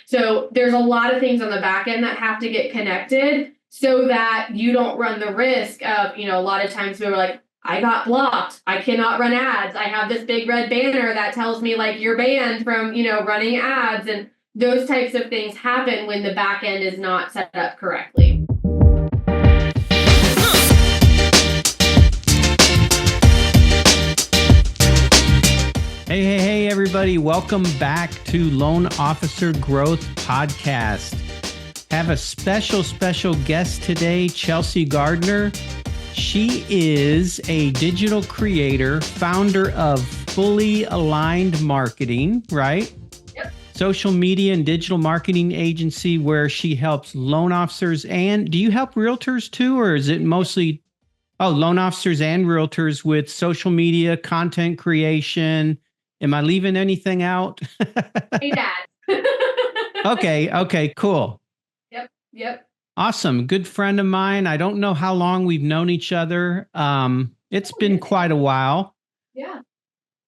So there's a lot of things on the back end that have to get connected so that you don't run the risk of, a lot of times we were like, I got blocked. I cannot run ads. I have this big red banner that tells me like you're banned from, running ads. And those types of things happen when the back end is not set up correctly. Hey, everybody. Welcome back to Loan Officer Growth Podcast. Have a special guest today, Chelsea Gardner. She is a digital creator, founder of Fully Aligned Marketing, right? Yep. Social media and digital marketing agency where she helps loan officers. And do you help realtors too, or is it mostly loan officers and realtors with social media, content creation? Am I leaving anything out? Hey, Dad. Okay, cool. Yep. Awesome. Good friend of mine. I don't know how long we've known each other. It's been quite a while. Yeah.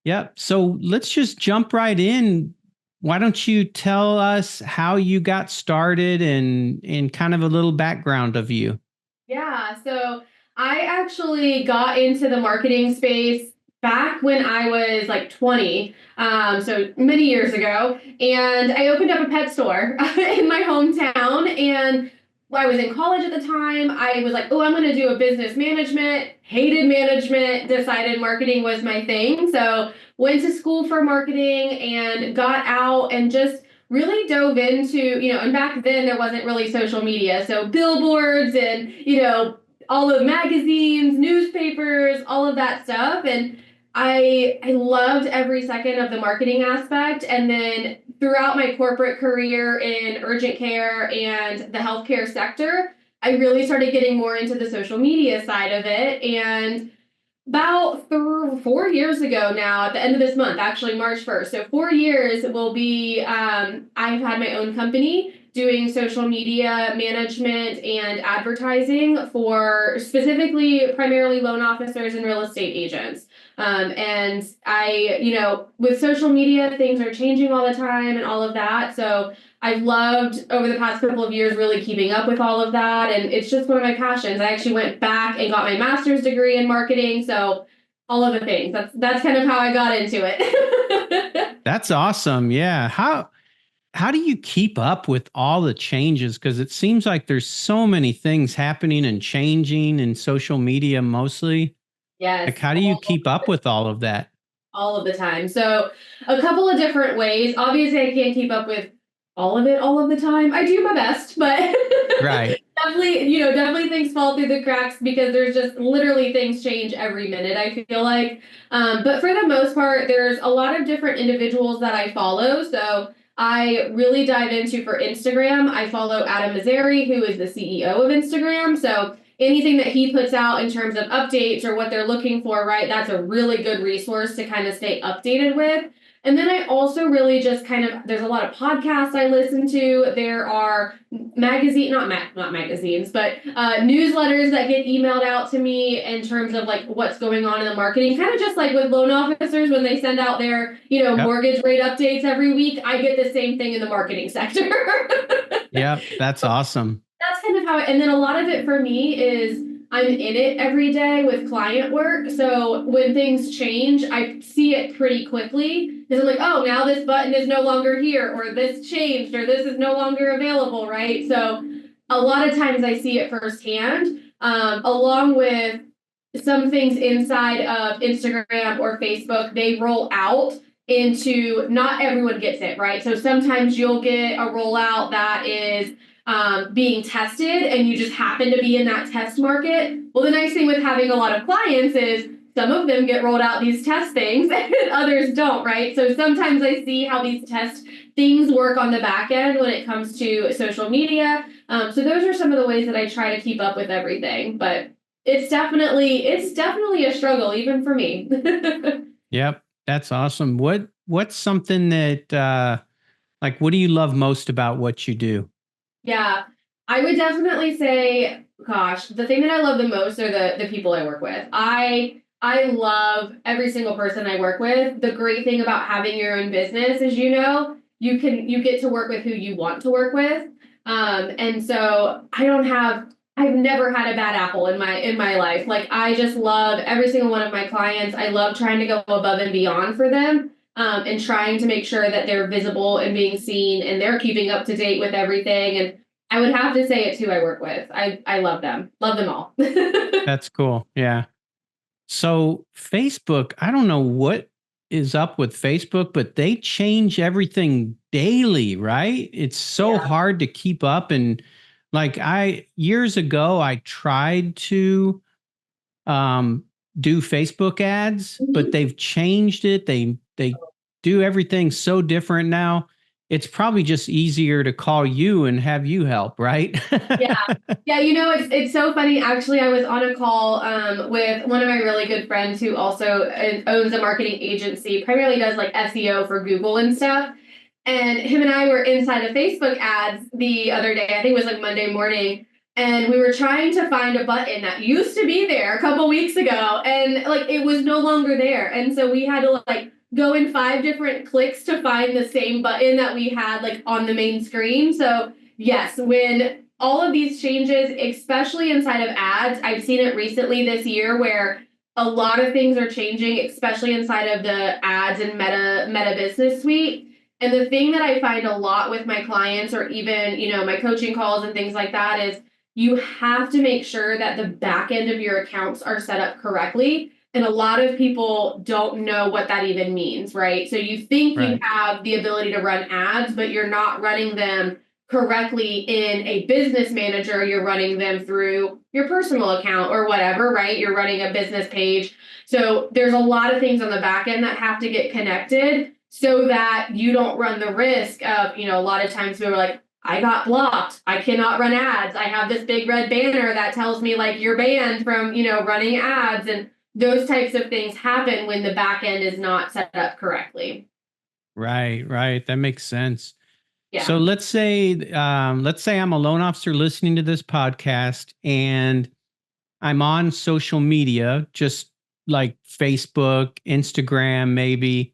Yep. So let's just jump right in. Why don't you tell us how you got started and kind of a little background of you? Yeah. So I actually got into the marketing space back when I was like 20, so many years ago, and I opened up a pet store in my hometown. And I was in college at the time. I was like, oh, I'm going to do a business management, hated management, decided marketing was my thing. So went to school for marketing and got out and just really dove into, and back then there wasn't really social media. So billboards and, all of magazines, newspapers, all of that stuff. And I loved every second of the marketing aspect. And then throughout my corporate career in urgent care and the healthcare sector, I really started getting more into the social media side of it. And about 4 years ago now, at the end of this month, actually March 1st, so 4 years will be, I've had my own company doing social media management and advertising for specifically primarily loan officers and real estate agents. And I, with social media, things are changing all the time and all of that. So I've loved over the past couple of years really keeping up with all of that. And it's just one of my passions. I actually went back and got my master's degree in marketing. So all of the things. That's kind of how I got into it. That's awesome. Yeah. How do you keep up with all the changes? Because it seems like there's so many things happening and changing in social media mostly. Yes. Like, how do you keep up with all of that? All of the time. So a couple of different ways. Obviously, I can't keep up with all of it all of the time. I do my best, but Right. definitely things fall through the cracks because there's just literally things change every minute, I feel like. But for the most part, there's a lot of different individuals that I follow. So I really dive into for Instagram. I follow Adam Mazzari, who is the CEO of Instagram. So anything that he puts out in terms of updates or what they're looking for, right, that's a really good resource to kind of stay updated with. And then I also really just there's a lot of podcasts I listen to. There are not magazines, but newsletters that get emailed out to me in terms of like what's going on in the marketing, kind of just like with loan officers when they send out their, Yep. mortgage rate updates every week. I get the same thing in the marketing sector. Yeah, that's awesome. That's kind of how, and then a lot of it for me is I'm in it every day with client work. So when things change, I see it pretty quickly because I'm like, oh, now this button is no longer here, or this changed, or this is no longer available, right? So a lot of times I see it firsthand, along with some things inside of Instagram or Facebook, they roll out into, not everyone gets it, right? So sometimes you'll get a rollout that is being tested and you just happen to be in that test market. Well, the nice thing with having a lot of clients is some of them get rolled out these test things and others don't, right? So sometimes I see how these test things work on the back end when it comes to social media. So those are some of the ways that I try to keep up with everything, but it's definitely a struggle even for me. Yep. That's awesome. What's something that what do you love most about what you do? Yeah, I would definitely say, gosh, the thing that I love the most are the people I work with. I love every single person I work with. The great thing about having your own business, as you know, you get to work with who you want to work with. And so I've never had a bad apple in my life. Like I just love every single one of my clients. I love trying to go above and beyond for them. And trying to make sure that they're visible and being seen and they're keeping up to date with everything. And I would have to say it's who I work with. I love them. Love them all. That's cool. Yeah. So Facebook, I don't know what is up with Facebook, but they change everything daily, right? It's so Yeah. hard to keep up. And like years ago, I tried to um, do Facebook ads, but Mhm. they've changed it. They do everything so different now. It's probably just easier to call you and have you help, right? Yeah. Yeah, it's so funny. Actually, I was on a call with one of my really good friends who also owns a marketing agency, primarily does like SEO for Google and stuff. And him and I were inside of Facebook ads the other day. I think it was like Monday morning. And we were trying to find a button that used to be there a couple weeks ago. And like it was no longer there. And so we had to like go in 5 different clicks to find the same button that we had like on the main screen. So yes, when all of these changes, especially inside of ads, I've seen it recently this year where a lot of things are changing, especially inside of the ads and meta business suite. And the thing that I find a lot with my clients or even, my coaching calls and things like that is you have to make sure that the back end of your accounts are set up correctly. And a lot of people don't know what that even means, right? So you think you Right. have the ability to run ads, but you're not running them correctly in a business manager. You're running them through your personal account or whatever, right? You're running a business page. So there's a lot of things on the back end that have to get connected so that you don't run the risk of, a lot of times people are like, I got blocked. I cannot run ads. I have this big red banner that tells me like you're banned from, running ads. And those types of things happen when the back end is not set up correctly. Right, right. That makes sense. So Yeah. let's say I'm a loan officer listening to this podcast and I'm on social media, just like Facebook, Instagram, maybe.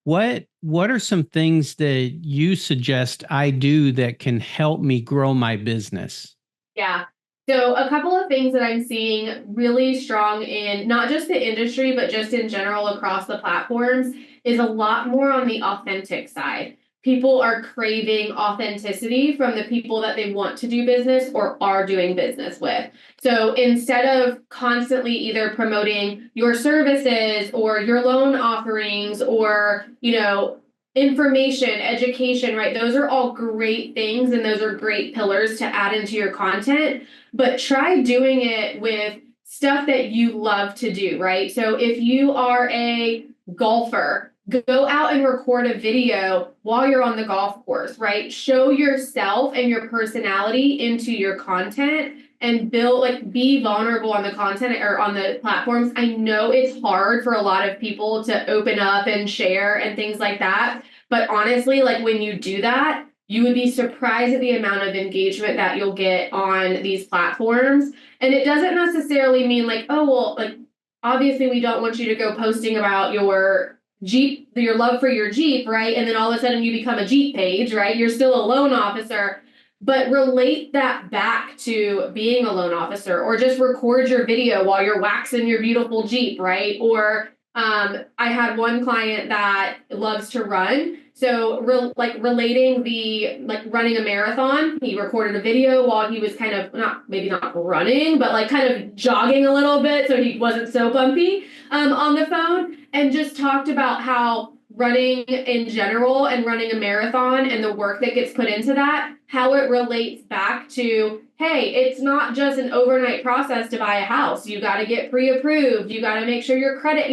What are some things that you suggest I do that can help me grow my business? Yeah. So a couple of things that I'm seeing really strong in not just the industry, but just in general across the platforms is a lot more on the authentic side. People are craving authenticity from the people that they want to do business or are doing business with. So instead of constantly either promoting your services or your loan offerings or, information, education, right? Those are all great things and those are great pillars to add into your content, but try doing it with stuff that you love to do, right? So if you are a golfer, go out and record a video while you're on the golf course, right? Show yourself and your personality into your content and build like be vulnerable on the content or on the platforms. I know it's hard for a lot of people to open up and share and things like that, but honestly, like when you do that, you would be surprised at the amount of engagement that you'll get on these platforms. And it doesn't necessarily mean like, oh well, like obviously we don't want you to go posting about your Jeep, your love for your Jeep, right? And then all of a sudden you become a Jeep page, right? You're still a loan officer, but relate that back to being a loan officer or just record your video while you're waxing your beautiful Jeep, right? Or I had one client that loves to run. So relating the like running a marathon, he recorded a video while he was kind of maybe not running, but like kind of jogging a little bit so he wasn't so bumpy on the phone and just talked about how running in general and running a marathon and the work that gets put into that, how it relates back to, hey, it's not just an overnight process to buy a house. You got to get pre-approved. You got to make sure your credit,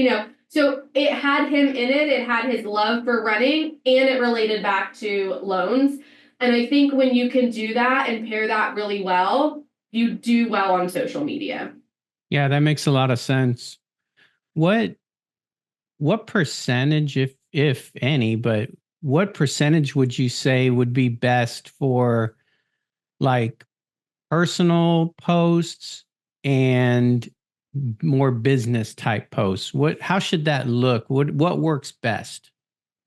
So it had him in it. It had his love for running and it related back to loans. And I think when you can do that and pair that really well, you do well on social media. Yeah, that makes a lot of sense. What what percentage, if any, but what percentage would you say would be best for like personal posts and more business type posts? How should that look? What works best?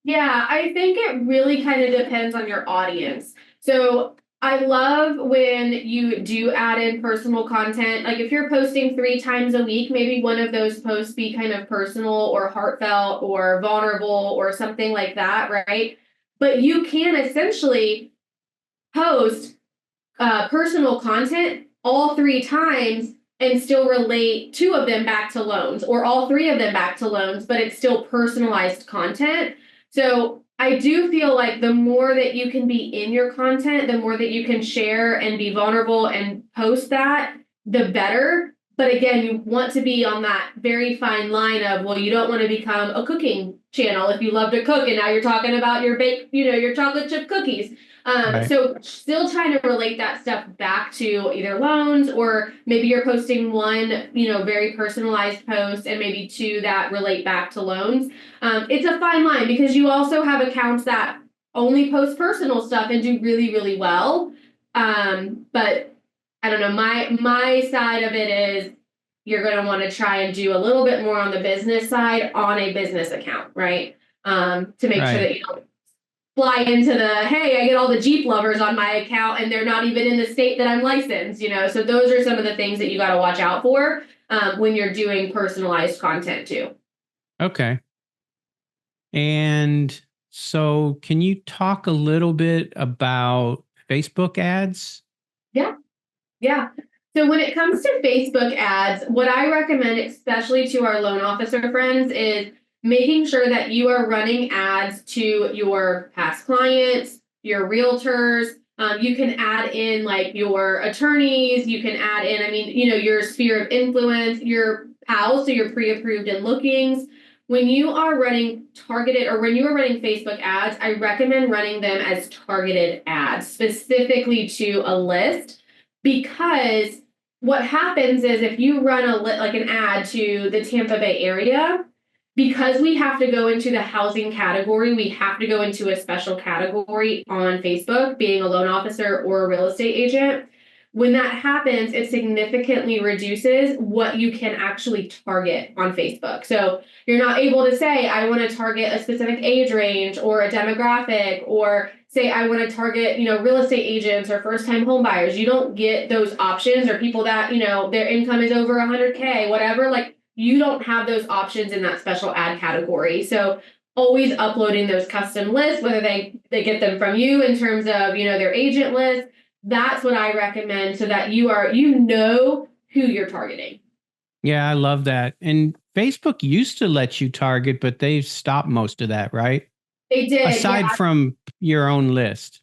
Yeah, I think it really kind of depends on your audience. So I love when you do add in personal content. Like if you're posting 3 times a week, maybe one of those posts be kind of personal or heartfelt or vulnerable or something like that, right? But you can essentially post personal content all 3 times and still relate 2 of them back to loans or all 3 of them back to loans, but it's still personalized content. So I do feel like the more that you can be in your content, the more that you can share and be vulnerable and post that, the better. But again, you want to be on that very fine line of, well, you don't want to become a cooking channel if you love to cook and now you're talking about your your chocolate chip cookies. Right. So still trying to relate that stuff back to either loans or maybe you're posting one, very personalized post and maybe 2 that relate back to loans. It's a fine line because you also have accounts that only post personal stuff and do really, really well. But I don't know, my side of it is you're going to want to try and do a little bit more on the business side on a business account, right? To make sure Right. that you don't fly into hey, I get all the Jeep lovers on my account and they're not even in the state that I'm licensed. So those are some of the things that you got to watch out for when you're doing personalized content too. Okay. And so can you talk a little bit about Facebook ads? Yeah. Yeah. So when it comes to Facebook ads, what I recommend, especially to our loan officer friends, is making sure that you are running ads to your past clients, your realtors. You can add in like your attorneys. You can add in, your sphere of influence, your pals, so your pre-approved and lookings. When you are running targeted or when you are running Facebook ads, I recommend running them as targeted ads specifically to a list because what happens is if you run like an ad to the Tampa Bay area, because we have to go into the housing category, we have to go into a special category on Facebook, being a loan officer or a real estate agent. When that happens, it significantly reduces what you can actually target on Facebook. So you're not able to say, I want to target a specific age range or a demographic, or say, I want to target, real estate agents or first time home buyers. You don't get those options or people that, their income is over 100K, whatever. Like you don't have those options in that special ad category. So always uploading those custom lists, whether they get them from you in terms of, their agent list. That's what I recommend so that you know who you're targeting. Yeah, I love that. And Facebook used to let you target, but they've stopped most of that, right? They did, yeah. Aside from your own list.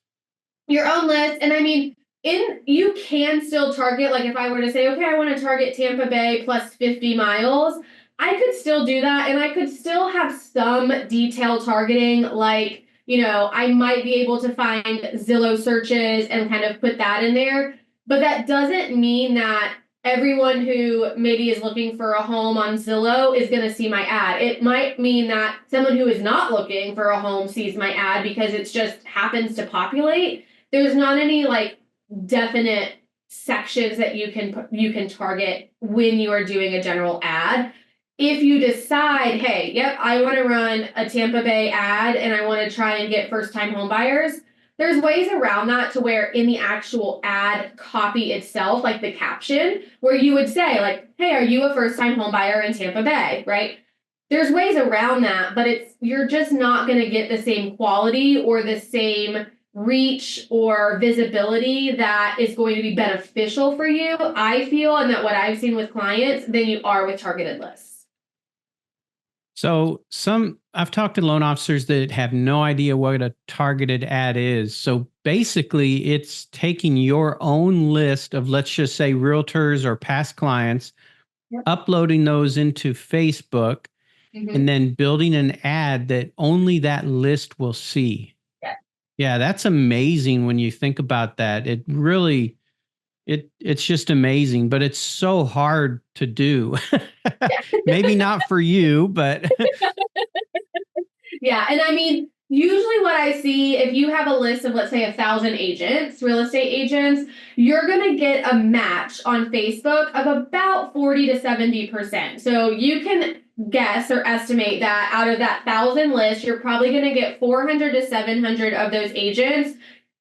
Your own list. And you can still target, like if I were to say, okay, I want to target Tampa Bay plus 50 miles, I could still do that. And I could still have some detailed targeting, like, I might be able to find Zillow searches and kind of put that in there. But that doesn't mean that everyone who maybe is looking for a home on Zillow is going to see my ad. It might mean that someone who is not looking for a home sees my ad because it just happens to populate. There's not any like definite sections that you can target when you are doing a general ad. If you decide, hey, yep, I want to run a Tampa Bay ad and I want to try and get first time home buyers, there's ways around that to where in the actual ad copy itself, like the caption, where you would say like, hey, are you a first time home buyer in Tampa Bay, right? There's ways around that, but you're just not going to get the same quality or the same reach or visibility that is going to be beneficial for you, I feel, and that what I've seen with clients than you are with targeted lists. So I've talked to loan officers that have no idea what a targeted ad is. So basically it's taking your own list of, let's just say, realtors or past clients, Yep. uploading those into Facebook, and then building an ad that only that list will see. Yeah. Yeah, that's amazing when you think about that. It really it's just amazing, but it's so hard to do. Maybe not for you, but Yeah. And usually what I see, if you have a list of, let's say, 1,000 agents, real estate agents, you're going to get a match on Facebook of about 40 to 70%. So you can guess or estimate that out of that 1,000 lists, you're probably going to get 400 to 700 of those agents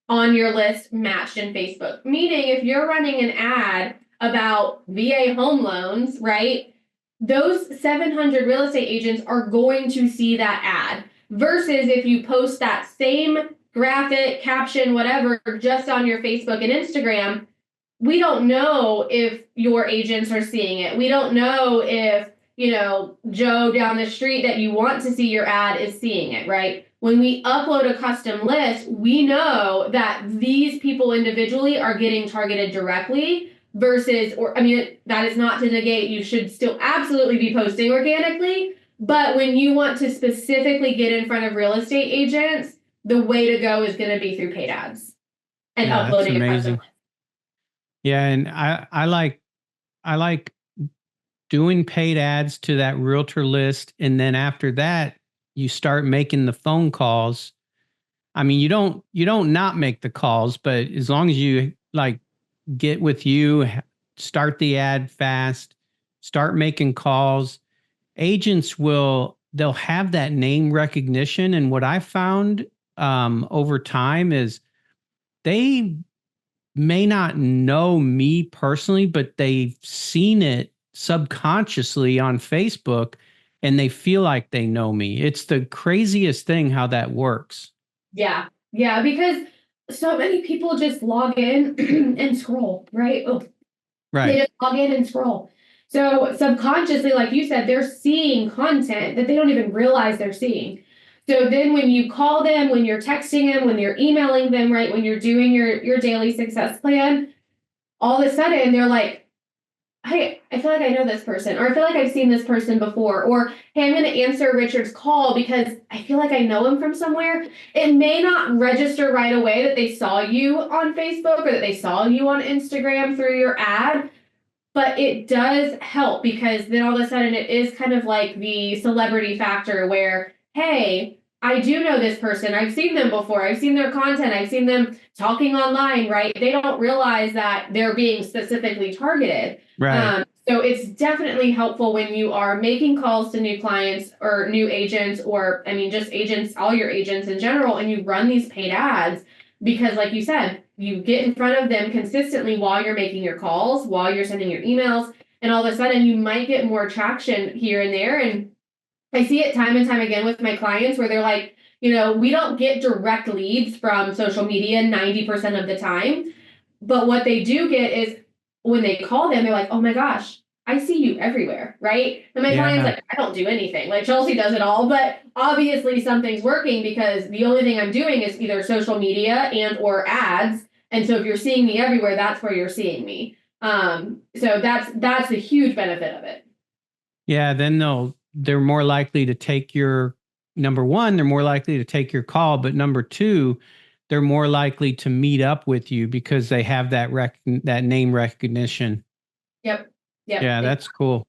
on your list matched in Facebook. Meaning, if you're running an ad about VA home loans, right? Those 700 real estate agents are going to see that ad versus if you post that same graphic, caption, whatever, just on your Facebook and Instagram. We don't know if your agents are seeing it. We don't know if, Joe down the street that you want to see your ad is seeing it, right? When we upload a custom list, we know that these people individually are getting targeted directly versus, that is not to negate, you should still absolutely be posting organically. But when you want to specifically get in front of real estate agents, the way to go is going to be through paid ads and uploading a custom list. Yeah, and I like doing paid ads to that realtor list, and then after that, you start making the phone calls. I mean, you don't not make the calls, but as long as you get with you, start the ad fast, start making calls, agents they'll have that name recognition. And what I found over time is they may not know me personally, but they've seen it subconsciously on Facebook and they feel like they know me. It's the craziest thing how that works. Yeah. Yeah. Because so many people just log in and scroll, right? Right. They just log in and scroll. So subconsciously, like you said, they're seeing content that they don't even realize they're seeing. So then when you call them, when you're texting them, when you're emailing them, right, when you're doing your daily success plan, all of a sudden they're like, hey, I feel like I know this person, or I feel like I've seen this person before, or hey, I'm going to answer Richard's call because I feel like I know him from somewhere. It may not register right away that they saw you on Facebook or that they saw you on Instagram through your ad, but it does help because then all of a sudden it is kind of like the celebrity factor where, hey, I do know this person. I've seen them before. I've seen their content. I've seen them talking online, right? They don't realize that they're being specifically targeted. Right. So it's definitely helpful when you are making calls to new clients or new agents, or just agents, all your agents in general, and you run these paid ads because, like you said, you get in front of them consistently while you're making your calls, while you're sending your emails, and all of a sudden you might get more traction here and there. And I see it time and time again with my clients where they're like, we don't get direct leads from social media 90% of the time. But what they do get is when they call them, they're like, oh my gosh, I see you everywhere, right? And my client's like, I don't do anything. Like Chelsea does it all, but obviously something's working because the only thing I'm doing is either social media and or ads. And so if you're seeing me everywhere, that's where you're seeing me. So that's a huge benefit of it. Yeah, then they're more likely to take number one, they're more likely to take your call, but number two, they're more likely to meet up with you because they have that name recognition. Yep. Yeah, that's cool.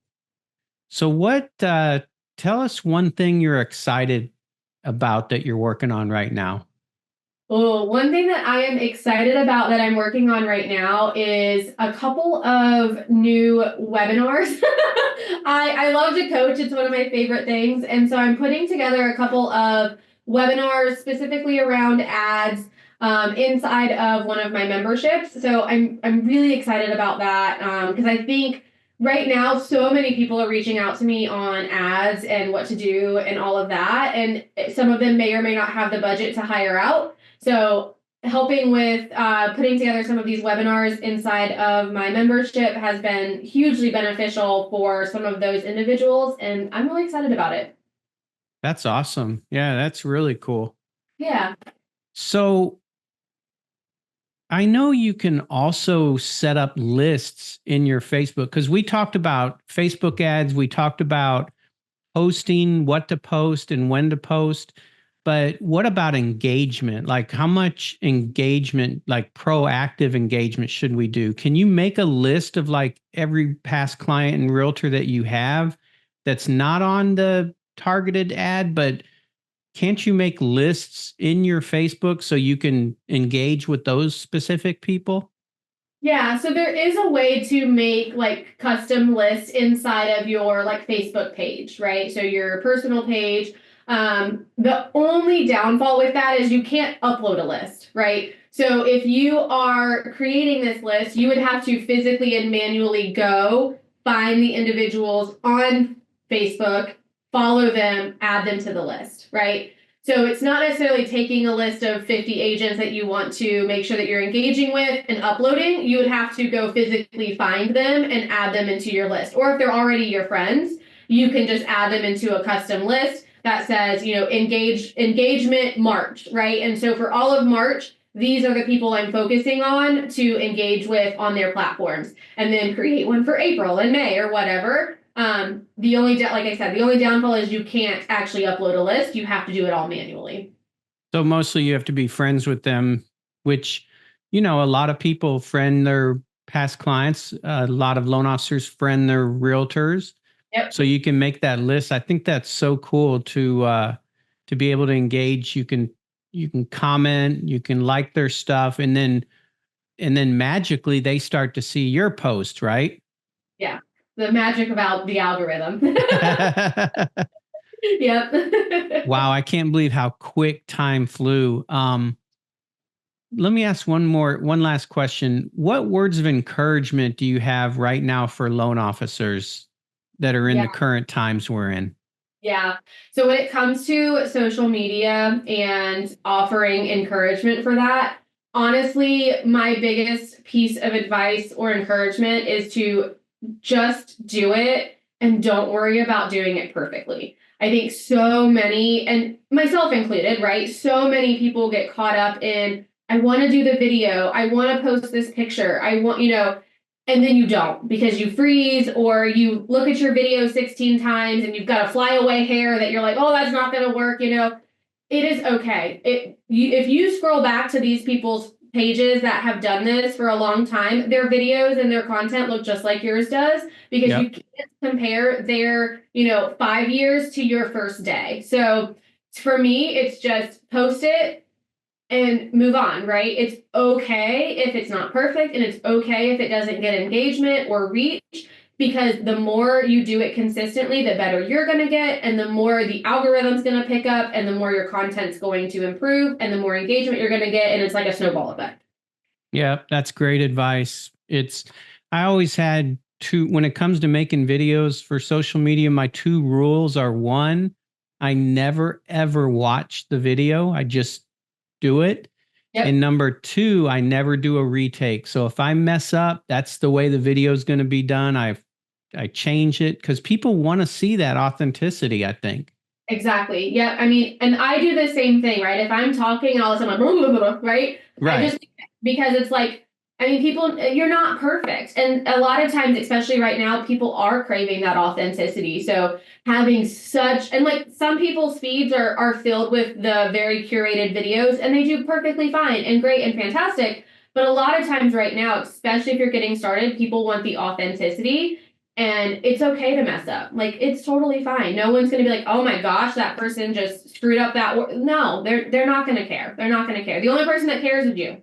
So tell us one thing you're excited about that you're working on right now. Oh, one thing that I am excited about that I'm working on right now is a couple of new webinars. I love to coach. It's one of my favorite things. And so I'm putting together a couple of webinars specifically around ads inside of one of my memberships. So I'm really excited about that because I think right now so many people are reaching out to me on ads and what to do and all of that. And some of them may or may not have the budget to hire out. So helping with putting together some of these webinars inside of my membership has been hugely beneficial for some of those individuals, and I'm really excited about it. That's awesome. Yeah, that's really cool. Yeah. So I know you can also set up lists in your Facebook because we talked about Facebook ads. We talked about posting, what to post and when to post. But what about engagement? Like how much engagement, like proactive engagement should we do? Can you make a list of like every past client and realtor that you have that's not on the targeted ad, but can't you make lists in your Facebook so you can engage with those specific people? Yeah, so there is a way to make like custom lists inside of your like Facebook page, right? So your personal page. The only downfall with that is you can't upload a list, right? So if you are creating this list, you would have to physically and manually go find the individuals on Facebook, follow them, add them to the list, right? So it's not necessarily taking a list of 50 agents that you want to make sure that you're engaging with and uploading. You would have to go physically find them and add them into your list. Or if they're already your friends, you can just add them into a custom list that says, engagement March, right? And so for all of March, these are the people I'm focusing on to engage with on their platforms, and then create one for April and May or whatever. Like I said, the only downfall is you can't actually upload a list. You have to do it all manually. So mostly you have to be friends with them, which, a lot of people friend their past clients. A lot of loan officers friend their realtors. Yep. So you can make that list. I think that's so cool to be able to engage. You can comment, you can like their stuff, and then magically they start to see your post, right? Yeah. The magic about the algorithm. Yep. Wow, I can't believe how quick time flew. Let me ask one last question. What words of encouragement do you have right now for loan officers that are in Yeah. the current times we're in? Yeah. So when it comes to social media and offering encouragement for that, honestly, my biggest piece of advice or encouragement is to just do it and don't worry about doing it perfectly. I think so many, and myself included, right? So many people get caught up in, I want to do the video, I want to post this picture, I want, and then you don't because you freeze or you look at your video 16 times and you've got a flyaway hair that you're like, oh, that's not going to work. It is okay. If you scroll back to these people's pages that have done this for a long time, their videos and their content look just like yours does, because Yep. you can't compare their 5 years to your first day. So for me, it's just post it and move on, right? It's okay if it's not perfect, and it's okay if it doesn't get engagement or reach, because the more you do it consistently, the better you're going to get, and the more the algorithm's going to pick up, and the more your content's going to improve, and the more engagement you're going to get, and it's like a snowball effect. Yeah, that's great advice. I always had two, when it comes to making videos for social media, my two rules are: one, I never ever watch the video. I just do it. Yep. And number two, I never do a retake. So if I mess up, that's the way the video is going to be done. I change it because people want to see that authenticity, I think. Exactly. Yeah. I mean, and I do the same thing, right? If I'm talking and all of a sudden I'm like, blah, blah, blah, right? I Right. just, because it's like, I mean, people, you're not perfect. And a lot of times, especially right now, people are craving that authenticity. So having such, and like some people's feeds are filled with the very curated videos, and they do perfectly fine and great and fantastic. But a lot of times right now, especially if you're getting started, people want the authenticity. And it's okay to mess up. Like, it's totally fine. No one's going to be like, "Oh my gosh, that person just screwed up that No, they're not going to care. They're not going to care. The only person that cares is you.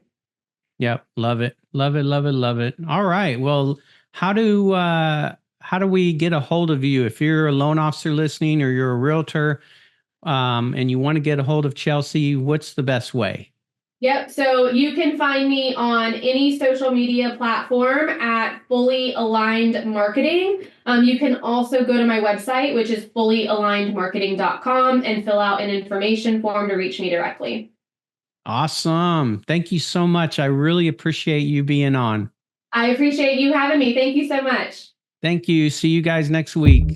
Yep. Love it. Love it. Love it. Love it. All right. Well, how do we get a hold of you if you're a loan officer listening or you're a realtor and you want to get a hold of Chelsea? What's the best way? Yep. So you can find me on any social media platform at Fully Aligned Marketing. You can also go to my website, which is fullyalignedmarketing.com, and fill out an information form to reach me directly. Awesome. Thank you so much. I really appreciate you being on. I appreciate you having me. Thank you so much. Thank you. See you guys next week.